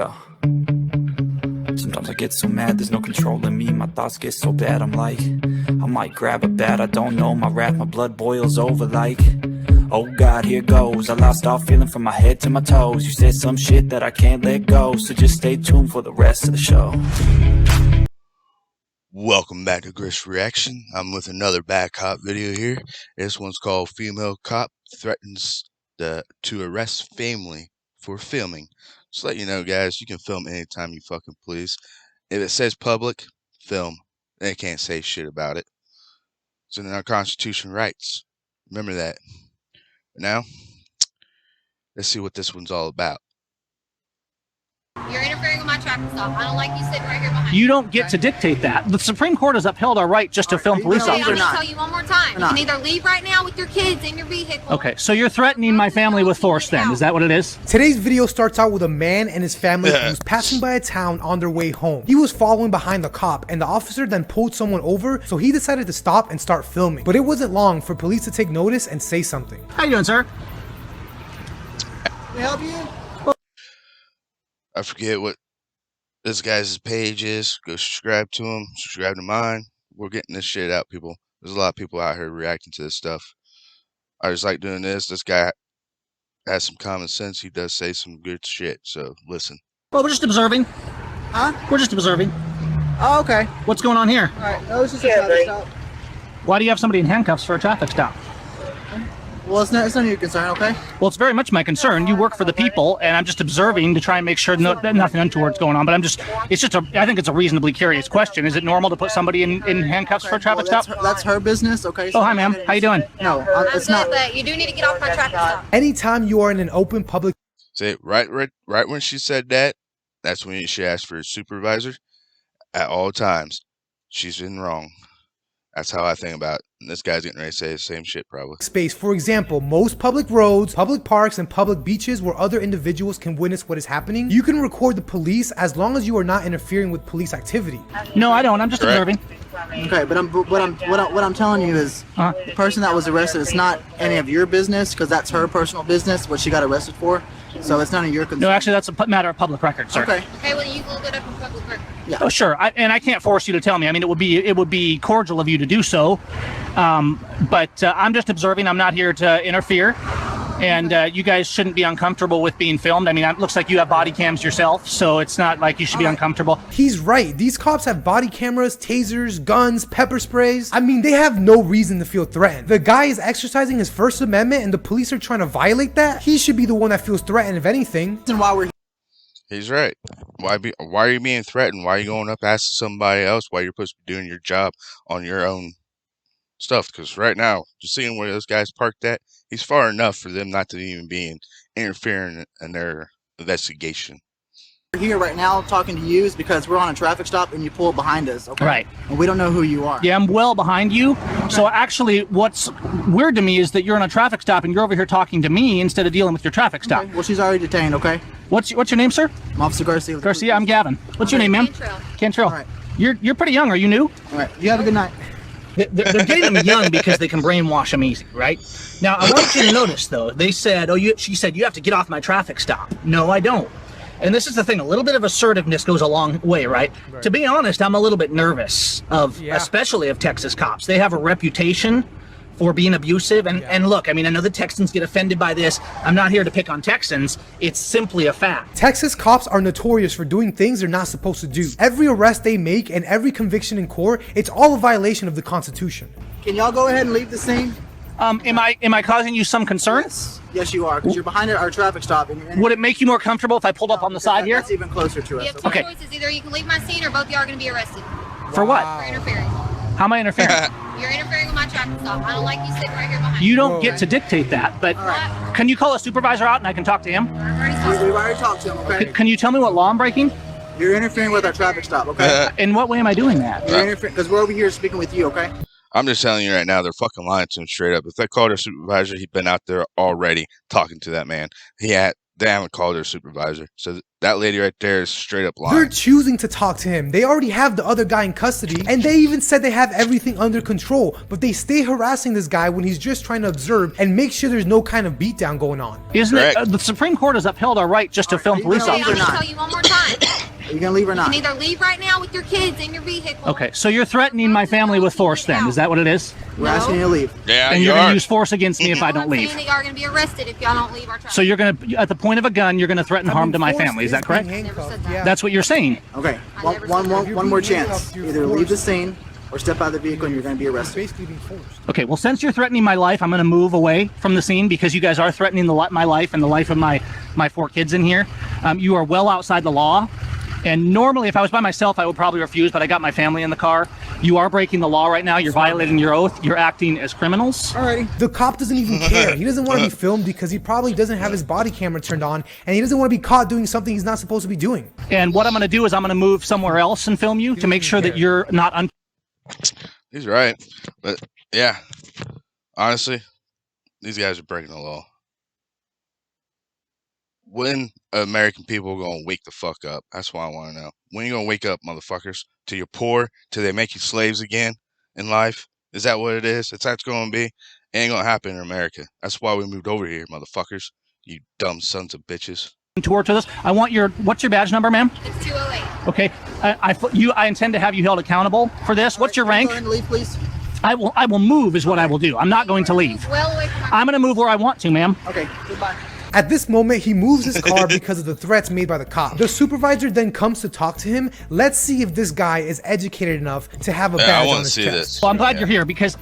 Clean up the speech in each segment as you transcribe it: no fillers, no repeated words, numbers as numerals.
Yeah. Sometimes I get so mad, there's no controlling me. My thoughts get so bad, I'm like, I might grab a bat, I don't know. My wrath, my blood boils over like, oh God, here goes. I lost all feeling from my head to my toes. You said some shit that I can't let go, so just stay tuned for the rest of the show. Welcome back to griffsreaction. I'm with another bad cop video here. This one's called Female Cop Threatens to Arrest Family for Filming. Just let you know, guys, you can film anytime you fucking please. If it says public, film. They can't say shit about it. It's in our Constitution rights. Remember that. But now, let's see what this one's all about. You're interfering with my traffic stop. I don't like you sitting right here behind me. You don't get to dictate that. The Supreme Court has upheld our right just to film police Okay, I'm officers. going to tell you one more time. You can either leave right now with your kids in your vehicle. Okay, so you're threatening my family with force then, is that what it is? Today's video starts out with a man and his family who was passing by a town on their way home. He was following behind the cop, and the officer then pulled someone over, so he decided to stop and start filming. But it wasn't long for police to take notice and say something. How you doing, sir? Can I help you? I forget what this guy's page is. Go subscribe to him. Subscribe to mine. We're getting this shit out, people. There's a lot of people out here reacting to this stuff. I just like doing this. This guy has some common sense. He does say some good shit. So listen. Well, we're just observing. Huh? We're just observing. Oh, okay. What's going on here? Alright, no, it's just a traffic stop. Why do you have somebody in handcuffs for a traffic stop? Well, it's none of your concern, okay? Well, it's very much my concern. You work for the people, and I'm just observing to try and make sure that nothing untoward's going on. But I think it's a reasonably curious question. Is it normal to put somebody in handcuffs for a traffic stop? That's her business, okay? Oh, hi, ma'am. How you doing? No, it's I'm not. good, but you do need to get off my traffic stop. Anytime you are in an open public Say right when she said that, that's when you should ask for a supervisor at all times. She's been wrong. That's how I think about it. And this guy's getting ready to say the same shit probably. space, for example, most public roads, public parks, and public beaches where other individuals can witness what is happening, you can record the police as long as you are not interfering with police activity. No, I don't. I'm just observing. Okay, but what I'm telling you is the person that was arrested, it's not any of your business because that's her personal business, what she got arrested for. So it's none of your concern. No, actually, that's a matter of public record, sir. Okay. Okay, well, you can look it up in public record. Yeah. Oh, sure. And I can't force you to tell me. I mean, it would be cordial of you to do so. But I'm just observing. I'm not here to interfere. And you guys shouldn't be uncomfortable with being filmed. I mean, it looks like you have body cams yourself, so it's not like you should be uncomfortable. He's right. These cops have body cameras, tasers, guns, pepper sprays. I mean, they have no reason to feel threatened. The guy is exercising his First Amendment and the police are trying to violate that. He should be the one that feels threatened, if anything. And while we're He's right. Why are you being threatened? Why are you going up asking somebody else why you're supposed to be doing your job on your own stuff? Because right now, just seeing where those guys parked at, he's far enough for them not to even be interfering in their investigation. here right now talking to you is because we're on a traffic stop and you pull behind us, okay? Right. And we don't know who you are. Yeah, I'm well behind you. So actually, what's weird to me is that you're on a traffic stop and you're over here talking to me instead of dealing with your traffic stop. Okay. Well, she's already detained, okay? What's your name, sir? I'm Officer Garcia. Garcia, I'm Gavin. What's your name, ma'am? Cantrell. All right. You're pretty young. Are you new? All right. You have a good night. They're getting them young because they can brainwash them easy, right? Now, I want you to notice, though, they said, she said, you have to get off my traffic stop. No, I don't. And this is the thing, a little bit of assertiveness goes a long way, right? To be honest, I'm a little bit nervous especially of Texas cops. They have a reputation for being abusive. And look, I mean, I know the Texans get offended by this. I'm not here to pick on Texans. It's simply a fact. Texas cops are notorious for doing things they're not supposed to do. Every arrest they make and every conviction in court, it's all a violation of the Constitution. Can y'all go ahead and leave the scene? Am I causing you some concern? Yes, you are, because you're behind our traffic stop. And Would it make you more comfortable if I pulled up on the side here? That's even closer to You us. have two Okay. choices. Either you can leave my scene or both of y'all are going to be arrested For what? for interfering. How am I interfering? You're interfering with my traffic stop. I don't like you sitting right here behind You me. don't get to dictate that, but can you call a supervisor out and I can talk to him? We've already talked to him, okay? Can you tell me what law I'm breaking? You're interfering with our traffic stop, okay? In what way am I doing that? You're interfering, because we're over here speaking with you, okay? I'm just telling you right now, they're fucking lying to him straight up. If they called their supervisor, he'd been out there already talking to that man. They haven't called their supervisor. So that lady right there is straight up lying. They're choosing to talk to him. They already have the other guy in custody, and they even said they have everything under control, but they stay harassing this guy when he's just trying to observe and make sure there's no kind of beatdown going on. Isn't it? The Supreme Court has upheld our right just to film police Okay, I'm officers. gonna tell you one more time. Are you gonna leave or You not? can either leave right now with your kids in your vehicle. Okay, so you're threatening my family with force then, is that what it is? We're asking you to leave. Yeah, And you you're going are. to use force against me if I I'm don't leave. saying that y'all are gonna be arrested if y'all don't leave our traffic. So you're going to, at the point of a gun, you're going to threaten harm to my force family, is that correct? being handcuffed, Never said that. yeah. That's what you're saying. Okay. I One, never one, said one, that. one more You're being chance. handcuffed, you're Either leave the forced. scene or step out of the vehicle and you're gonna be It's arrested. basically being forced. Okay, well, since you're threatening my life, I'm going to move away from the scene because you guys are threatening my life and the life of my 4 kids in here. You are well outside the law. And normally, if I was by myself, I would probably refuse, but I got my family in the car. You are breaking the law right now. You're violating your oath. You're acting as criminals. Alrighty. The cop doesn't even care. He doesn't want to be filmed because he probably doesn't have his body camera turned on, and he doesn't want to be caught doing something he's not supposed to be doing. And what I'm going to do is I'm going to move somewhere else and film you to make sure that you're not He's right. But yeah, honestly, these guys are breaking the law. When American people are going to wake the fuck up? That's what I want to know. When are you going to wake up, motherfuckers? Till you're poor? Till they make you slaves again in life? Is that what it is? That's how it's going to be? It ain't going to happen in America. That's why we moved over here, motherfuckers. You dumb sons of bitches. untoward to this. I want what's your badge number, ma'am? It's 208. Okay, I intend to have you held accountable for this. What's your rank? Go ahead and leave, please. I will move is what I will do. I'm not going to leave. Well away from I'm going to move where I want to, ma'am. Okay, goodbye. At this moment, he moves his car because of the threats made by the cop. The supervisor then comes to talk to him. Let's see if this guy is educated enough to have a badge on his chest. Well, I'm glad you're here because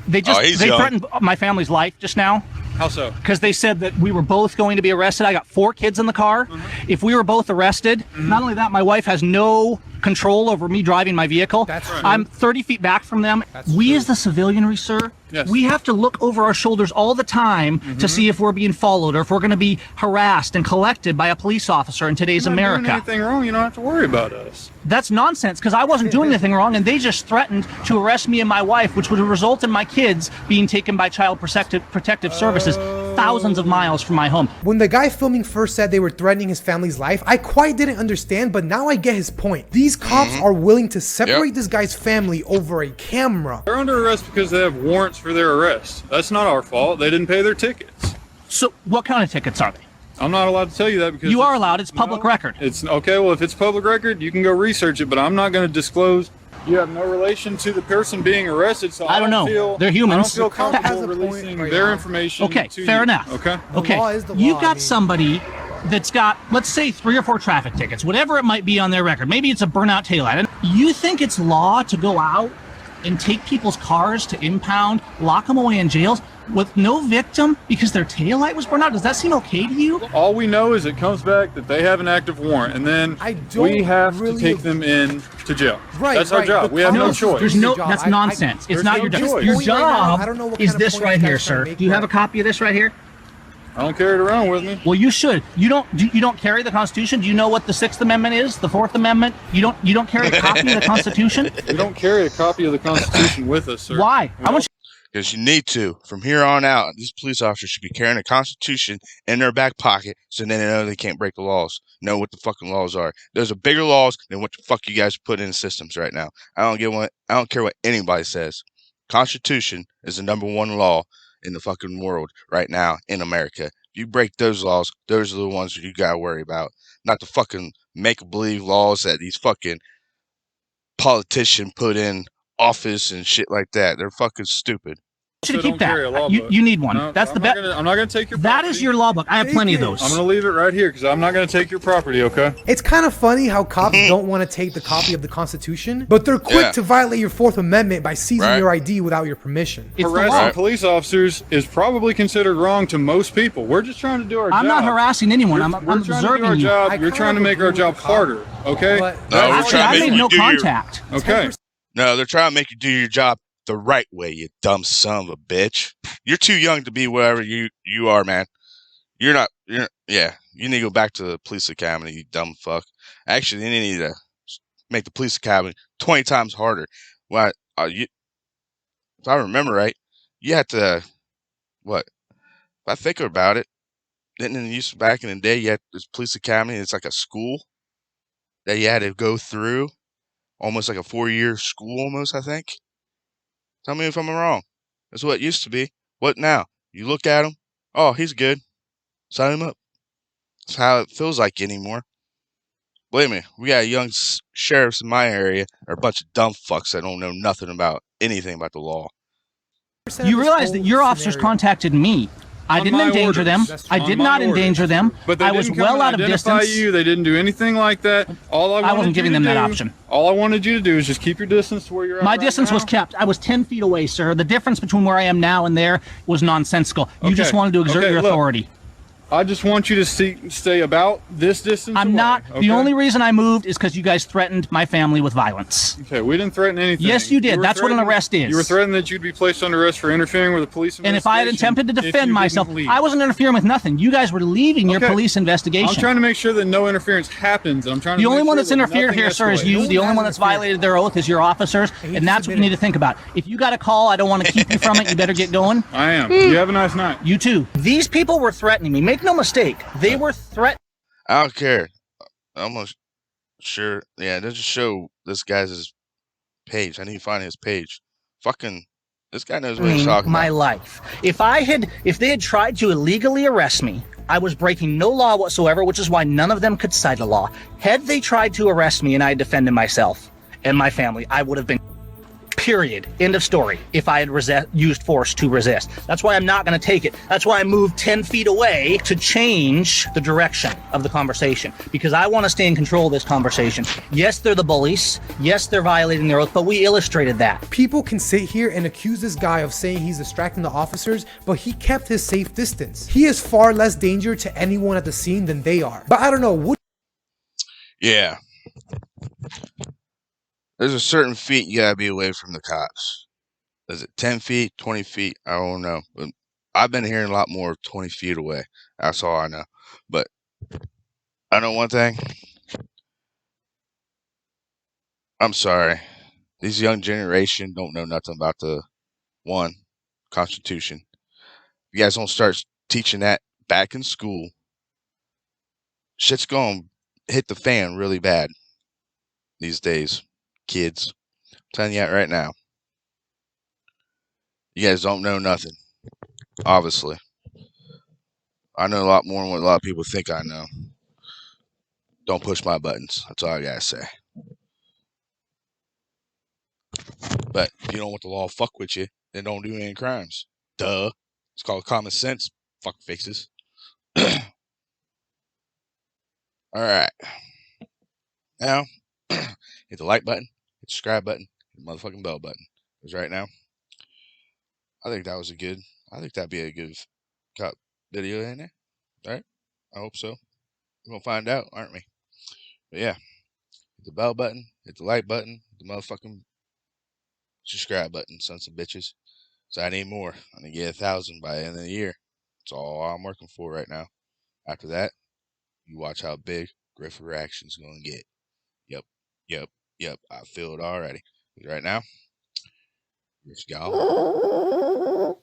they threatened my family's life just now. How so? Because they said that we were both going to be arrested. I got 4 kids in the car. If we were both arrested, not only that, my wife has no control over me driving my vehicle. That's right. I'm 30 feet back from them. We as the civilianry, sir, we have to look over our shoulders all the time to see if we're being followed or if we're going to be harassed and collected by a police officer in today's You're not America. doing anything wrong, you don't have to worry about us. That's nonsense because I wasn't doing anything wrong and they just threatened to arrest me and my wife, which would result in my kids being taken by child protective services thousands of miles from my home. When the guy filming first said they were threatening his family's life, I quite didn't understand, but now I get his point. These cops are willing to separate this guy's family over a camera. They're under arrest because they have warrants for their arrest. That's not our fault. They didn't pay their tickets. So what kind of tickets are they? I'm not allowed to tell you that because You are allowed. It's public record. It's okay. Well, if it's public record, you can go research it, but I'm not going to disclose. You have no relation to the person being arrested, so I don't know. They're humans. I don't feel The cop has comfortable a point releasing right their now. information. Okay, to fair you. enough. Okay. The law is the law, You've I got mean. somebody that's got, let's say, 3 or 4 traffic tickets, whatever it might be on their record. Maybe it's a burnout taillight. You think it's law to go out and take people's cars to impound, lock them away in jails with no victim because their taillight was burned out? Does that seem okay to you? All we know is it comes back that they have an active warrant, and then I don't we have really to take them in to jail. Right, That's our right. job. The We have no cops- choice. There's no, Job. that's I- nonsense. It's there's not no your job. choice. Your Point right now, job I don't know what is kind of this point right this here, guy's trying to sir. make, Do you have a but- copy of this right here? I don't carry it around with me. Well, you should. You don't carry the Constitution? Do you know what the 6th Amendment is? The 4th Amendment? You don't carry a copy of the Constitution? We don't carry a copy of the Constitution with us, sir. Why? I want Because you need to. From here on out, these police officers should be carrying a Constitution in their back pocket so then they know they can't break the laws. Know what the fucking laws are. Those are bigger laws than what the fuck you guys are putting in systems right now. I don't care what anybody says. Constitution is the #1 law in the fucking world right now in America. If you break those laws, those are the ones that you gotta worry about. Not the fucking make-believe laws that these fucking politicians put in office and shit like that. They're fucking stupid. you to Also keep don't carry a law that. book. You need one. No, That's the best. I'm not going to take your That property. is your law book. I have plenty of those. I'm going to leave it right here because I'm not going to take your property, okay? It's kind of funny how cops don't want to take the copy of the Constitution, but they're quick Yeah. to violate your 4th Amendment by seizing Right. your ID without your permission. It's the Harassing law. police officers is probably considered wrong to most people. We're just trying to do our job. I'm not harassing anyone. I'm We're trying to do our observing you. job. I You're trying to kinda make our agree job with the cop, harder, okay? But No, we're Actually, trying to I make made you no do your- contact. Okay. No, they're trying to make you do your job the right way, you dumb son of a bitch. You're too young to be whatever you are, man. You need to go back to the police academy, you dumb fuck. Actually, they need to make the police academy 20 times harder. Why? if I remember right, you had to, what? If I think about it, didn't it used to, back in the day, you had this police academy, it's like a school that you had to go through, almost like a 4-year school almost, I think. Tell me if I'm wrong. That's what it used to be. What now? You look at him, oh, he's good. Sign him up. That's how it feels like anymore. Believe me, we got young sheriffs in my area are a bunch of dumb fucks that don't know nothing about anything about the law. You realize that your officers contacted me. I didn't endanger them. I did not endanger them. But they I was didn't come well and out of identify distance. you. They didn't do anything like that. I wasn't giving them that option. All I wanted you to do is just keep your distance to where you're at. My right distance now. was kept. I was 10 feet away, sir. The difference between where I am now and there was nonsensical. You just wanted to exert your look, authority. I just want you to stay about this distance. I'm away, not. okay? The only reason I moved is because you guys threatened my family with violence. Okay, we didn't threaten anything. Yes, you did. were That's what an threatened- arrest is. You were threatened that you'd be placed under arrest for interfering with a police investigation. And if I had attempted to if defend you myself, didn't leave. I wasn't interfering with nothing. You guys were leaving your Okay. police investigation. I'm trying to make sure that no interference happens. I'm trying to The only make one sure that's that interfered nothing here, sir, is escalates. you. The only one that's violated their oath is your officers, and that's what you need to think about. If you got a call, I don't want to keep you from it. You better get going. I am. You have a nice night. You too. These people were threatening me. Make no mistake. They were threatening. I don't care. I'm almost sure. Yeah, it doesn't show this guy's page. I need to find his page. Fucking, this guy knows what he's talking My about. life. If they had tried to illegally arrest me, I was breaking no law whatsoever, which is why none of them could cite a law. Had they tried to arrest me and I had defended myself and my family, I would have been. Period. End of story. If I had used force to resist. That's why I'm not going to take it. That's why I moved 10 feet away to change the direction of the conversation. Because I want to stay in control of this conversation. Yes, they're the bullies. Yes, they're violating their oath, but we illustrated that. People can sit here and accuse this guy of saying he's distracting the officers, but he kept his safe distance. He is far less danger to anyone at the scene than they are. But I don't know, what Yeah. There's a certain feet you gotta be away from the cops. Is it 10 feet, 20 feet? I don't know. But I've been hearing a lot more 20 feet away. That's all I know. But I know one thing. I'm sorry. These young generation don't know nothing about the Constitution. If you guys don't start teaching that back in school, shit's gonna hit the fan really bad these days, kids. I'm telling you that right now. You guys don't know nothing, obviously. I know a lot more than what a lot of people think I know. Don't push my buttons. That's all I gotta say. But if you don't want the law to fuck with you, then don't do any crimes. Duh. It's called common sense, fuck faces. Alright. Now, hit the like button, hit the subscribe button, hit the motherfucking bell button. Because right now, I think that'd be a good cop video in there. Alright? I hope so. We're gonna find out, aren't we? But yeah. Hit the bell button, hit the like button, hit the motherfucking subscribe button, sons of bitches. So I need more. I'm gonna get 1,000 by the end of the year. That's all I'm working for right now. After that, you watch how big griffsreaction's gonna get. Yep. I feel it already. Right now, let's go.